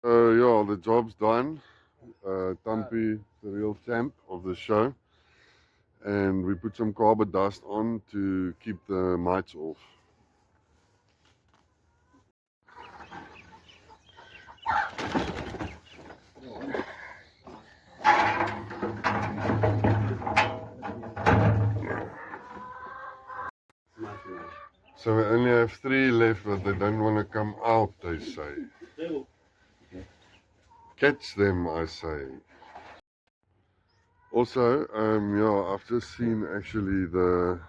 Yeah, the job's done. Tumpy, the real champ of the show, and we put some carbon dust on to keep the mites off. So we only have 3 left, but they don't want to come out, they say. Catch them, I say. Also, yeah, I've just seen actually the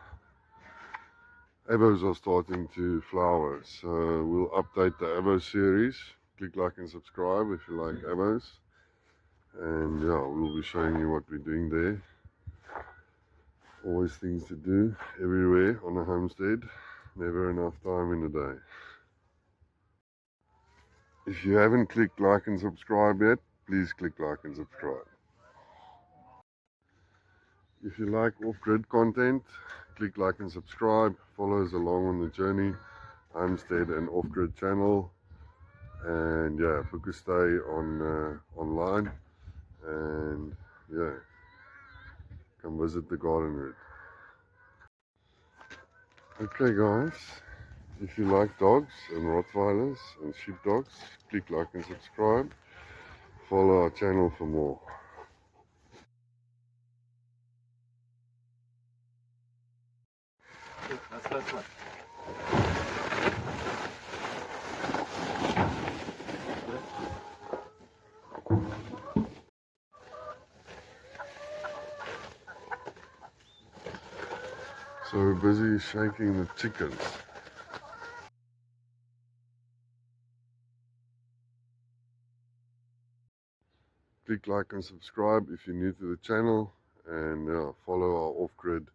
abos are starting to flower. So we'll update the abo series. Click like and subscribe if you like abos. And yeah, we'll be showing you what we're doing there. Always things to do everywhere on a homestead. Never enough time in a day. If you haven't clicked like and subscribe yet, please click like and subscribe. If you like off-grid content, click like and subscribe. Follow us along on the journey. Homestead and off-grid channel. And yeah, book a stay on online. And yeah, come visit the garden route. Okay guys, if you like dogs and Rottweilers and sheepdogs, click like and subscribe. Follow our channel for more. That's one. So we're busy shaking the chickens. Click like and subscribe if you're new to the channel, and follow our off-grid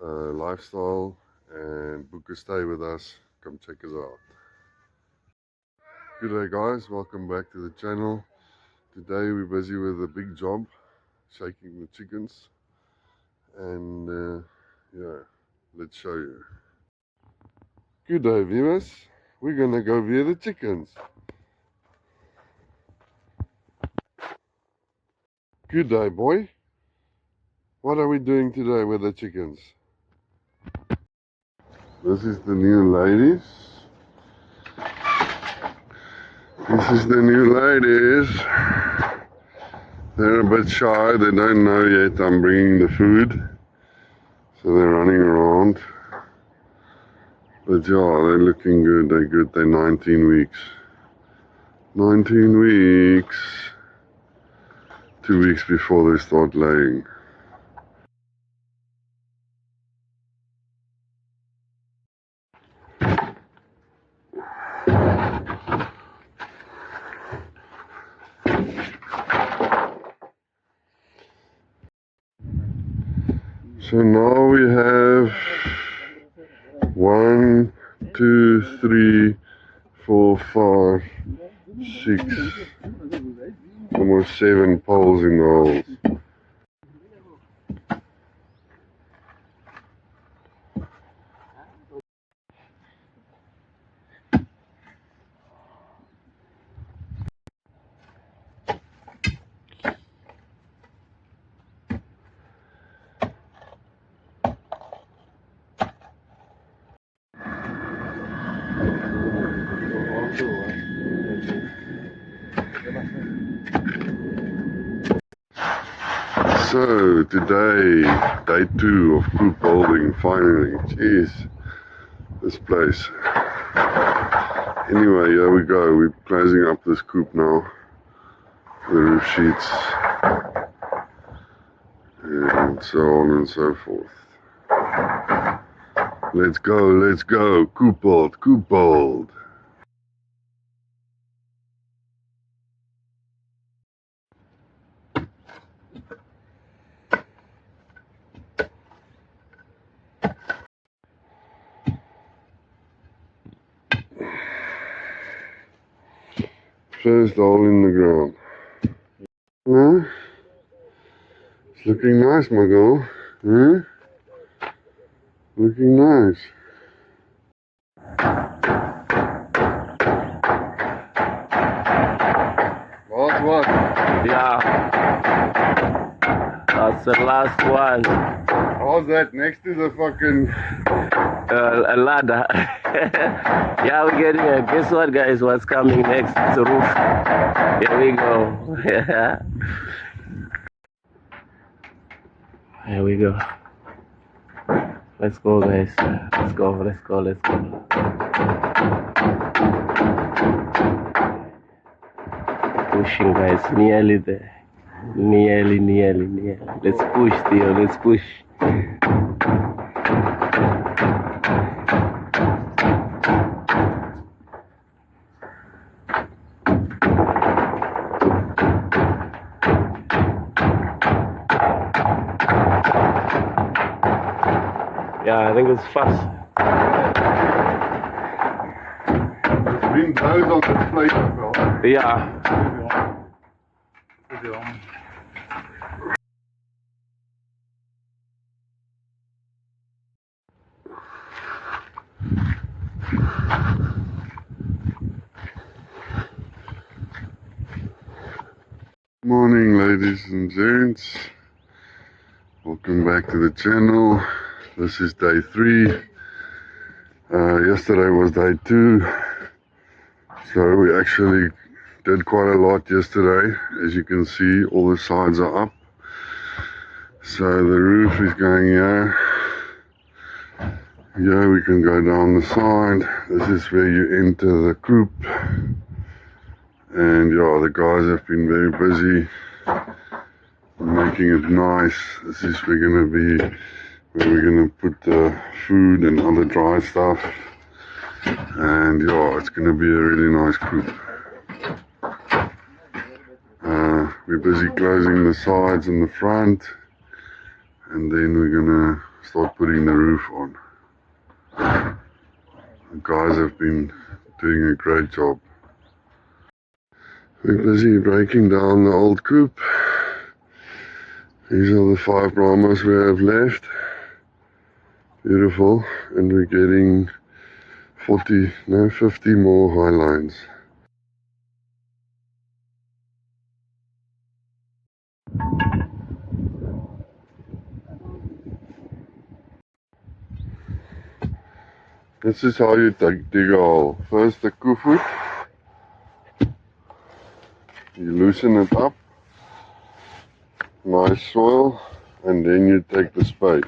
lifestyle and book a stay with us. Come check us out. Good day guys, welcome back to the channel. Today we're busy with a big job, shaking the chickens, and yeah, let's show you. Good day viewers, we're gonna go view the chickens. Good day boy, what are we doing today with the chickens? This is the new ladies. This is the new ladies. They're a bit shy, they don't know yet I'm bringing the food. So they're running around. But yeah, they're looking good, they're good, they're 19 weeks. 19 weeks. 2 weeks before they start laying. So now we have 1, 2, 3, 4, 5, 6, almost 7 poles in the holes. So today, day 2 of Coop building finally. Jeez, this place. Anyway, here we go. We're closing up this coop now. The roof sheets. And so on and so forth. Let's go. Coop build. First hole in the ground. Huh? It's looking nice, my girl. Huh? Looking nice. last one. Yeah. That's the last one. How's that next to the fucking... A ladder. Yeah, we're getting a... Guess what, guys? What's coming next? It's a roof. Here we go. Here we go. Let's go, guys. Let's go. Pushing, guys. Nearly there. Nearly. Let's push, Theo. Let's push. Yeah, I think it's fast. The wind blows on this plate as well. Yeah. Morning, ladies and gents. Welcome back to the channel. This is day 3. Yesterday was day 2. So we actually did quite a lot yesterday. As you can see, all the sides are up. So the roof is going here. Here we can go down the side. This is where you enter the coop. And yeah, the guys have been very busy making it nice. This is where we're gonna put the food and other dry stuff. And yeah, it's gonna be a really nice coop. We're busy closing the sides and the front, and then we're gonna start putting the roof on. The guys have been doing a great job. We're busy breaking down the old coop. These are the 5 Brahmas we have left. Beautiful. And we're getting 50 more high lines. This is how you dig a hole. First the koevoet. You loosen it up. Nice soil, and then you take the spade.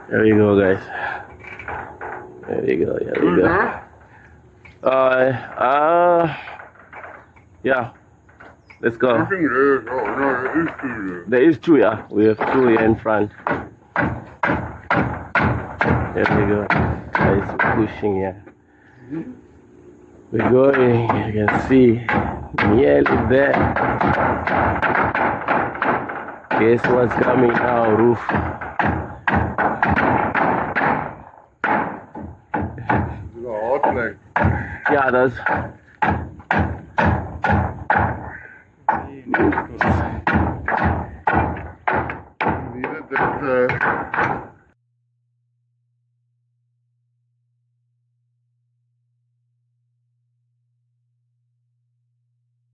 There we go, guys. There we go. Yeah. Let's go. There is 2, yeah. We have 2 here in front. There we go. Guys, pushing here. We're going. You can see nearly there. Guess what's coming now? Roof. Hard plank. Yeah,